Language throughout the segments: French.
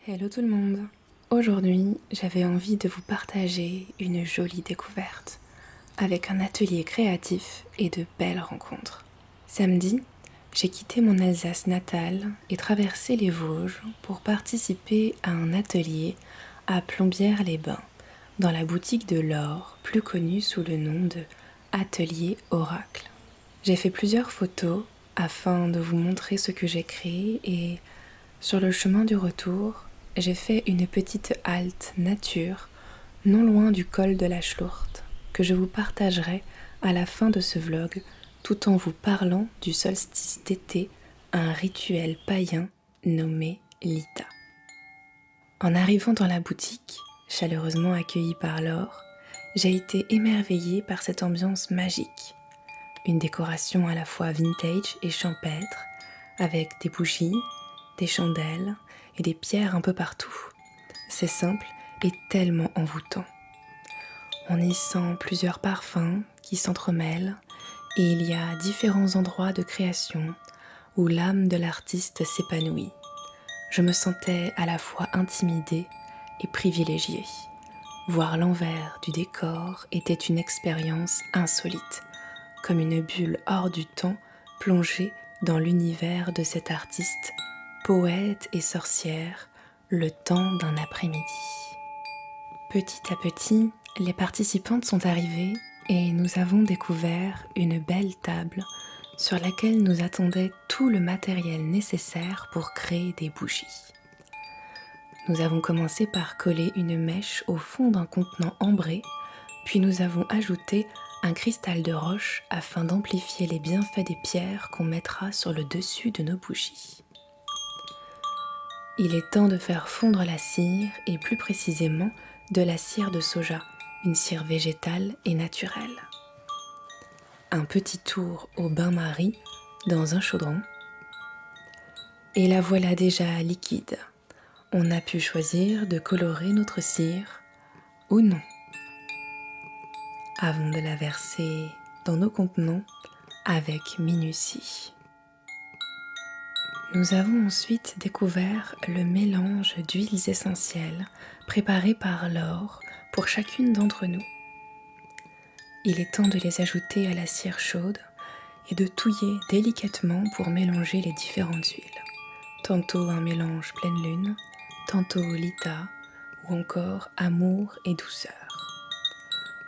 Hello tout le monde. Aujourd'hui, j'avais envie de vous partager une jolie découverte avec un atelier créatif et de belles rencontres. Samedi, j'ai quitté mon Alsace natale et traversé les Vosges pour participer à un atelier à Plombières-les-Bains, dans la boutique de Laure, plus connue sous le nom de Atelier Oracle. J'ai fait plusieurs photos afin de vous montrer ce que j'ai créé et sur le chemin du retour, j'ai fait une petite halte nature non loin du col de la Schlourte que je vous partagerai à la fin de ce vlog tout en vous parlant du solstice d'été, un rituel païen nommé Lita. En arrivant dans la boutique, chaleureusement accueillie par Laure, j'ai été émerveillée par cette ambiance magique. Une décoration à la fois vintage et champêtre, avec des bougies, des chandelles et des pierres un peu partout. C'est simple et tellement envoûtant. On y sent plusieurs parfums qui s'entremêlent et il y a différents endroits de création où l'âme de l'artiste s'épanouit. Je me sentais à la fois intimidée et privilégiée. Voir l'envers du décor était une expérience insolite, comme une bulle hors du temps plongée dans l'univers de cet artiste, poète et sorcière, le temps d'un après-midi. Petit à petit, les participantes sont arrivées et nous avons découvert une belle table sur laquelle nous attendait tout le matériel nécessaire pour créer des bougies. Nous avons commencé par coller une mèche au fond d'un contenant ambré, puis nous avons ajouté un cristal de roche afin d'amplifier les bienfaits des pierres qu'on mettra sur le dessus de nos bougies. Il est temps de faire fondre la cire et plus précisément de la cire de soja, une cire végétale et naturelle. Un petit tour au bain-marie dans un chaudron. Et la voilà déjà liquide. On a pu choisir de colorer notre cire ou non. Avant de la verser dans nos contenants avec minutie. Nous avons ensuite découvert le mélange d'huiles essentielles préparées par Laure pour chacune d'entre nous. Il est temps de les ajouter à la cire chaude et de touiller délicatement pour mélanger les différentes huiles. Tantôt un mélange pleine lune, tantôt Lita ou encore amour et douceur.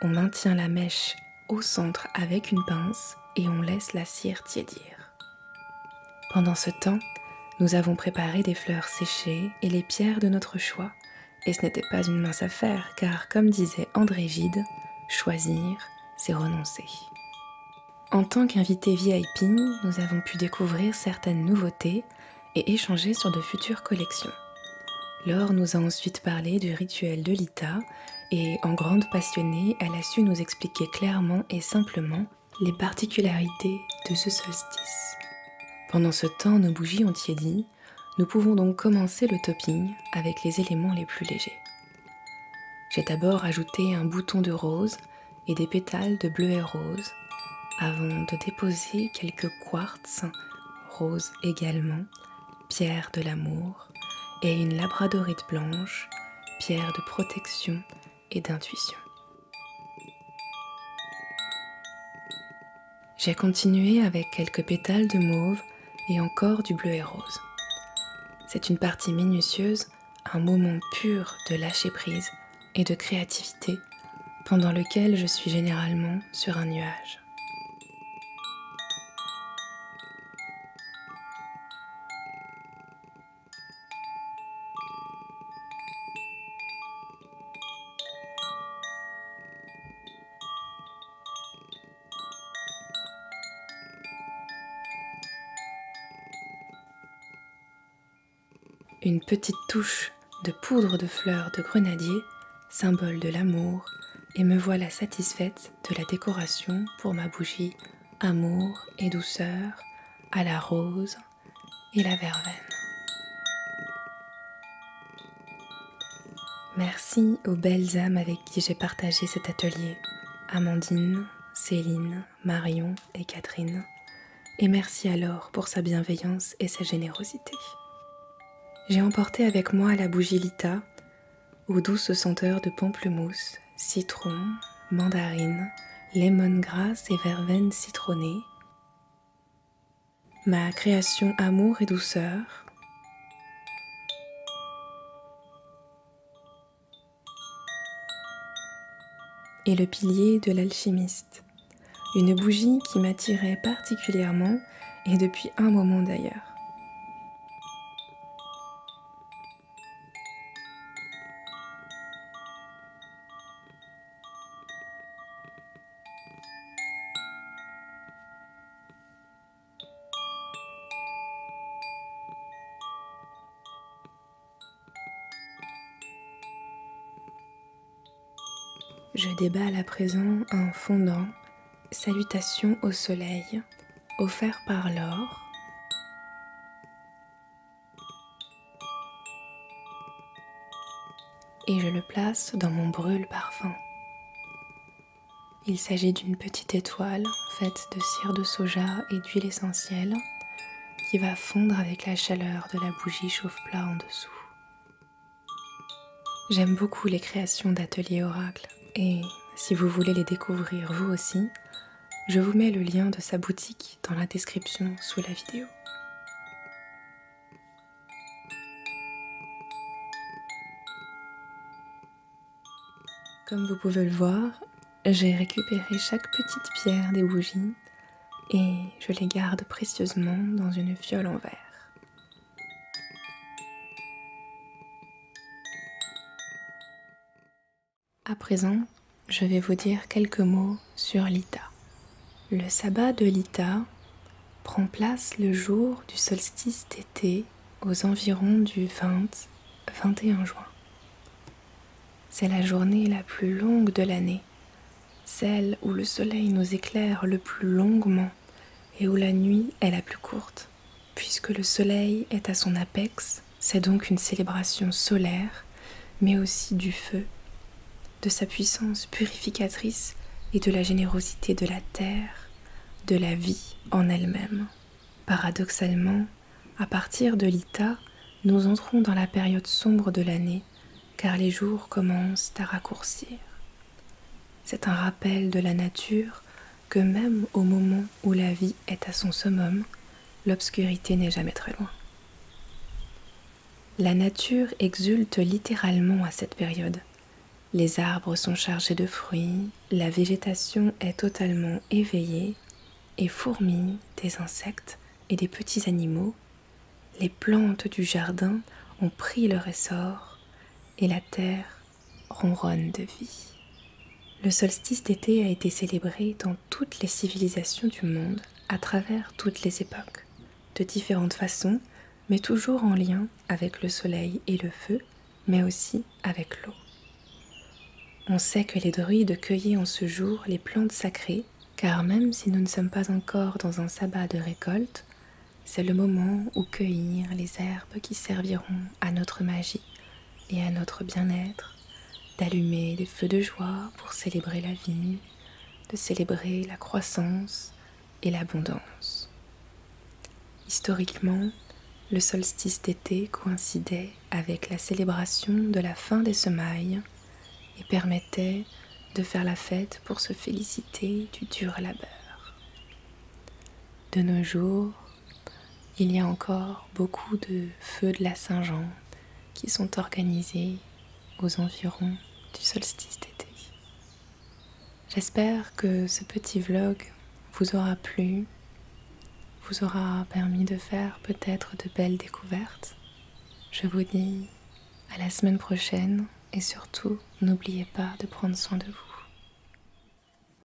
On maintient la mèche au centre avec une pince et on laisse la cire tiédir. Pendant ce temps, nous avons préparé des fleurs séchées et les pierres de notre choix. Et ce n'était pas une mince affaire, car comme disait André Gide, choisir, c'est renoncer. En tant qu'invité VIP, nous avons pu découvrir certaines nouveautés et échanger sur de futures collections. Laure nous a ensuite parlé du rituel de Lita et en grande passionnée, elle a su nous expliquer clairement et simplement les particularités de ce solstice. Pendant ce temps, nos bougies ont tiédi, nous pouvons donc commencer le topping avec les éléments les plus légers. J'ai d'abord ajouté un bouton de rose et des pétales de bleuet rose avant de déposer quelques quartz, rose également, pierre de l'amour, et une labradorite blanche, pierre de protection et d'intuition. J'ai continué avec quelques pétales de mauve et encore du bleuet rose. C'est une partie minutieuse, un moment pur de lâcher prise et de créativité pendant lequel je suis généralement sur un nuage. Une petite touche de poudre de fleurs de grenadier, symbole de l'amour, et me voilà satisfaite de la décoration pour ma bougie amour et douceur à la rose et la verveine. Merci aux belles âmes avec qui j'ai partagé cet atelier, Amandine, Céline, Marion et Catherine, et merci à Laure pour sa bienveillance et sa générosité. J'ai emporté avec moi la bougie Lita, aux douces senteurs de pamplemousse, citron, mandarine, lemongrass et verveine citronnée, ma création amour et douceur, et le pilier de l'alchimiste, une bougie qui m'attirait particulièrement et depuis un moment d'ailleurs. Je déballe à présent un fondant, salutation au soleil, offert par l'or, et je le place dans mon brûle parfum. Il s'agit d'une petite étoile faite de cire de soja et d'huile essentielle qui va fondre avec la chaleur de la bougie chauffe-plat en dessous. J'aime beaucoup les créations d'Atelier Oracle et si vous voulez les découvrir vous aussi, je vous mets le lien de sa boutique dans la description sous la vidéo. Comme vous pouvez le voir, j'ai récupéré chaque petite pierre des bougies et je les garde précieusement dans une fiole en verre. À présent, je vais vous dire quelques mots sur Lita. Le sabbat de Lita prend place le jour du solstice d'été aux environs du 20-21 juin. C'est la journée la plus longue de l'année, celle où le soleil nous éclaire le plus longuement et où la nuit est la plus courte. Puisque le soleil est à son apex, c'est donc une célébration solaire, mais aussi du feu, de sa puissance purificatrice et de la générosité de la terre, de la vie en elle-même. Paradoxalement, à partir de Lita, nous entrons dans la période sombre de l'année, car les jours commencent à raccourcir. C'est un rappel de la nature que même au moment où la vie est à son summum, l'obscurité n'est jamais très loin. La nature exulte littéralement à cette période. Les arbres sont chargés de fruits, la végétation est totalement éveillée, et fourmis, des insectes et des petits animaux, les plantes du jardin ont pris leur essor et la terre ronronne de vie. Le solstice d'été a été célébré dans toutes les civilisations du monde, à travers toutes les époques, de différentes façons, mais toujours en lien avec le soleil et le feu, mais aussi avec l'eau. On sait que les druides cueillaient en ce jour les plantes sacrées, car même si nous ne sommes pas encore dans un sabbat de récolte, c'est le moment où cueillir les herbes qui serviront à notre magie et à notre bien-être, d'allumer des feux de joie pour célébrer la vie, de célébrer la croissance et l'abondance. Historiquement, le solstice d'été coïncidait avec la célébration de la fin des semailles et permettait de faire la fête pour se féliciter du dur labeur. De nos jours, il y a encore beaucoup de feux de la Saint-Jean qui sont organisés aux environs du solstice d'été. J'espère que ce petit vlog vous aura plu, vous aura permis de faire peut-être de belles découvertes. Je vous dis à la semaine prochaine et surtout, n'oubliez pas de prendre soin de vous.